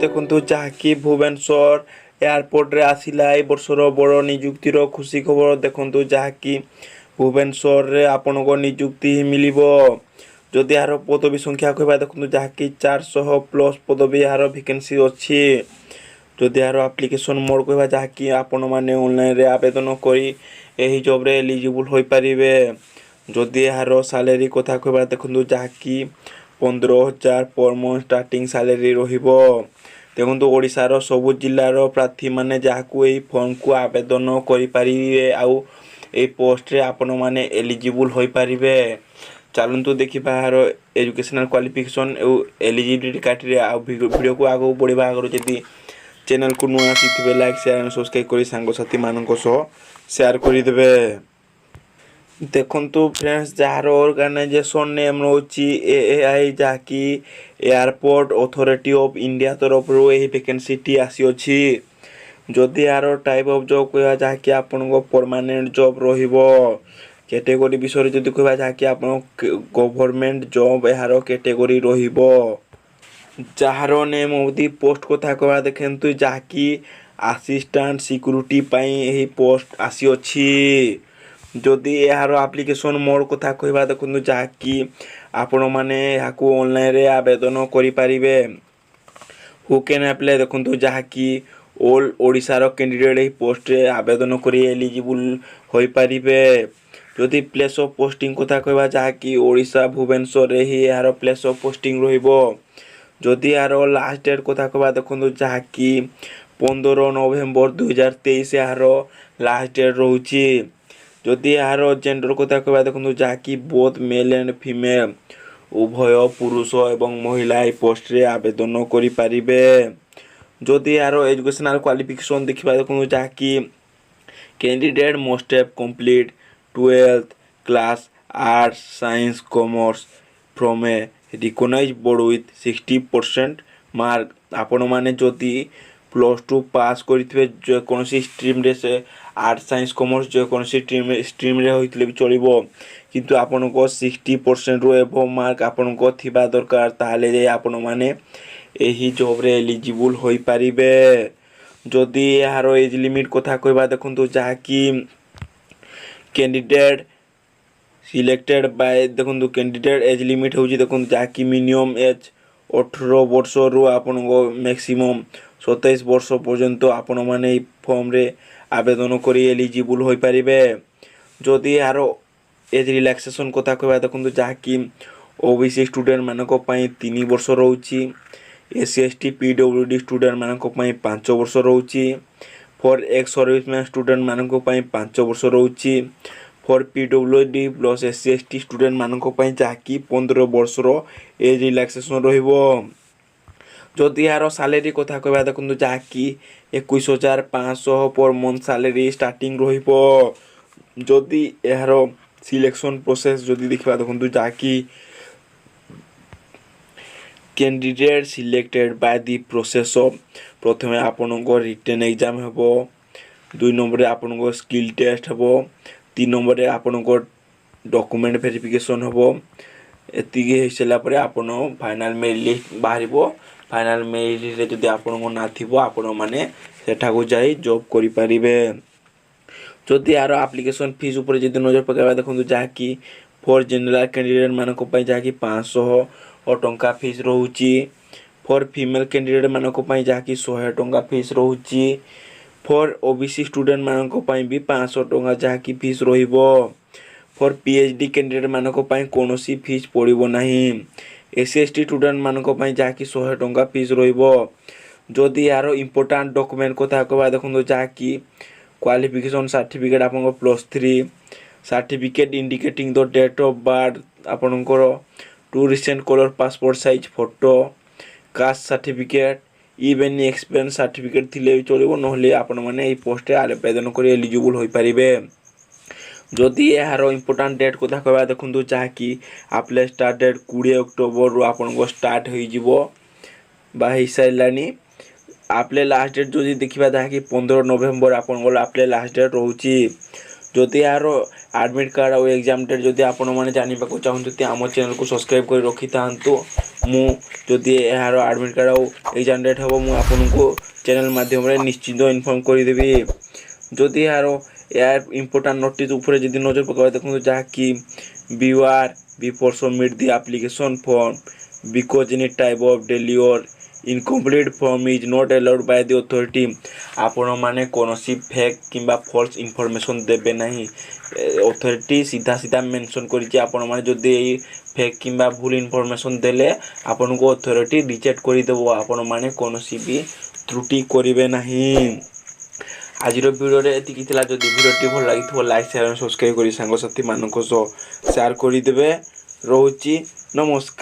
देखु जहाँकि भुवनेश्वर एयरपोर्ट रे आसिला ए वर्षर बड़ निजुक्तिर खुशी खबर देखु जहाँकि भुवनेश्वर रे आपण को निजुक्ति मिलिबो। जदि यार पदवी संख्या कहबा देखु जहाँकि 400 प्लस पदवी यार वैकेंसी अच्छी। जदि यार एप्लिकेशन मोड कहबा जहाँकि आपण माने ऑनलाइन रे आवेदन करी एही जॉब रे एलिजिबल होई परिबे। जदि यार सैलरी कथा कहबा देखु जहाँकि 15,000 पर मंथ स्टार्टिंग सैलरी रहिबो। देखो ओडिशार सबु जिल्लार प्रार्थी माने जहाँकु एही फॉर्म को आवेदन करि परिबे आउ ए पोस्ट रे आपण माने एलिजिबल होई परिबे। चलंतु देखिबा यार एजुकेशनल क्वालिफिकेशन एउ एलिजिबिलिटी क्राइटेरिया आ वीडियो को आगो बढ़िबा आगर जदी चैनल को नुआ आसीथिबे लाइक शेयर एंड सब्सक्राइब करी सांग साथी मानको सह शेयर करि देबे। देखंतु फ्रेंड्स जार ऑर्गेनाइजेशन नेम रोची एएआई जाकी एयरपोर्ट अथॉरिटी ऑफ इंडिया तरफ रो एही वैकेंसी टी आसी अछि। जदि यार टाइप ऑफ जॉब कहबा जाकी आपन को परमानेंट जॉब रहिबो। कैटेगरी विषय जदि कहबा जाकी आपन गवर्नमेंट जॉब यार कैटेगरी रहिबो। Jar name of the post कथा कहबा देखंतु जाकी असिस्टेंट सिक्योरिटी पई एही पोस्ट आसी अछि। जदि यार एप्लिकेशन मोड कथा कहबा देखु जहाँकि आपण माने याकू ऑनलाइन रे आवेदन करि परिबे। हु कैन अप्लाई देखु जहाँकि ऑल ओडिशार कैंडिडेट एही पोस्ट रे आवेदन करि एलिजिबल होई परिबे। जदि प्लेस ऑफ पोस्टिंग कथा कहबा जहाँकि ओडिशा भुवनेश्वर रे ही यार प्लेस ऑफ पोस्टिंग रहिबो। जदि यार लास्ट डेट कथा कहबा देखु जहाँकि 15 नवेम्बर 2023 यार लास्ट डेट रहउची। जदि यार जेंडर कथा कहबा देखु जहाँकि बोथ मेल एंड फीमेल उभय पुरुष एवं महिला ए पोस्ट रे आवेदन करि परिबे। जदि यार एजुकेशनल क्वालिफिकेशन देखिबा देखु जहाँकि candidate must have complete 12th class arts science commerce from a recognised board with 60% mark. आपण माने जदि +2 पास करिथिबे जे कोनसी स्ट्रीम रे से आर्ट्स साइंस कॉमर्स जे कोनसी स्ट्रीम रे होइतले भी चलिबो किंतु आपण को 60% रो एबो मार्क आपण को थिबा दरकार ताले जे आपण माने एही जॉब रे एलिजिबल होई परिबे। जदि यार एज लिमिट कथा कहबा देखंतु जहाँकि कैंडिडेट सिलेक्टेड बाय देखंतु कैंडिडेट एज लिमिट होउची देखंतु जहाँकि मिनिमम एज 18 वर्ष रु आपण को मैक्सिमम 27 वर्ष पर्यंत आपण माने फॉर्म रे आवेदन करी एलिजिबल होई परिबे। जदि यार एज रिलैक्सेशन कथा कहबा देखंतु जहाँकि ओबीसी स्टूडेंट मानको पई 3 वर्ष रहउची। एससी एसटी पीडब्ल्यूडी स्टूडेंट मानको पई 5 वर्ष रहउची। फॉर एक्स सर्विसमैन स्टूडेंट मानको पई 5 वर्ष रहउची। For PWD plus SC ST student मानको पई जहाँकि 15 वर्ष रो एज रिलैक्सेशन रहिबो। जदि यार सैलरी कथा कहबा देखु जहाँकि 21,500 पर मंथ सैलरी स्टार्टिंग रहिबो। जदि यार सिलेक्शन प्रोसेस जदि देखबा देखु जहाँकि candidate selected by the process of प्रथमे आपण को रिटन एग्जाम हेबो। 2 नंबर रे आपण को स्किल टेस्ट हेबो। 3 नंबर रे आपण को डॉक्यूमेंट वेरिफिकेशन हेबो। एतिगे हेसला परे आपण फाइनल मेरिट लिस्ट बाहरिबो। फाइनल मेरिट रे जदि आपण को ना थिबो आपण माने सेठा को जाई जॉब करि परिबे। जदि यार एप्लिकेशन फीस ऊपर जदि नजर पकाबा देखु जहाँकि फॉर जनरल कैंडिडेट मानको पई जहाँकि 500 टंका फीस रहउची। फॉर फीमेल कैंडिडेट मानको पई जहाँकि 100 टंका फीस रहउची। फॉर ओबीसी स्टूडेंट मानको पई भी 500 टंका जहाँकि फीस रहिबो। फॉर पीएचडी कैंडिडेट मानको पई कोनोसी फीस पड़िबो नाही। एससी एसटी स्टूडेंट मानको पई जहाँकि 100 टंका फीस रहिबो। जदि यार इंपोर्टेंट डॉक्यूमेंट कथा कहबा देखु जहाँकि क्वालिफिकेशन सर्टिफिकेट आपन +3 certificate indicating the date of birth आपन two recent colour passport size photo caste certificate even experience certificate थिले चलिबो नहले आपण माने ए पोस्ट रे आवेदन करी एलिजिबल होई परिबे। जदि यार इंपोर्टेंट डेट कथा कहबा देखु जहाँकि अप्लाई स्टार्ट डेट 20 अक्टोबर रु आपण को स्टार्ट होई जिवो बा ही साइलानी। अप्लाई लास्ट डेट जदि देखिबा जहाँकि 15 नवेम्बर आपण को अप्लाई लास्ट डेट रहउची। जदि यार आडमिट कार्ड और एग्जाम डेट जदि आपण मैंने जानवा चाहते आम चैनल को सब्सक्राइब कर रखी था मुझे यार आडमिट कार्ड और एग्जाम डेट हम मुझे चैनल माध्यम निश्चिंत इनफॉर्म करदेवी जदि यार इंपोर्टाट नोटिस उपर जब नजर पकड़ देखो जहाँकि beware before submit the application form because any type of daily और incomplete form is not allowed by the authority आपण मैंने कौन फेक किंबा फॉल्स इनफॉरमेशन देबे नहीं अथॉरिटी सीधा सीधा मेंशन करिछि आपण माने जदि फेक किंबा भूल इनफॉरमेशन देले आपण को अथॉरिटी रिजेक्ट करि देबो आपण माने कोनोसी भी त्रुटि करिवे नहीं। आज वीडियो एतिकी थिला जदि वीडियोटी भल लागिथो लाइक शेयर सब्सक्राइब करी सांग साथी मानक सह शेयर करि देबे। रहउची नमस्कार।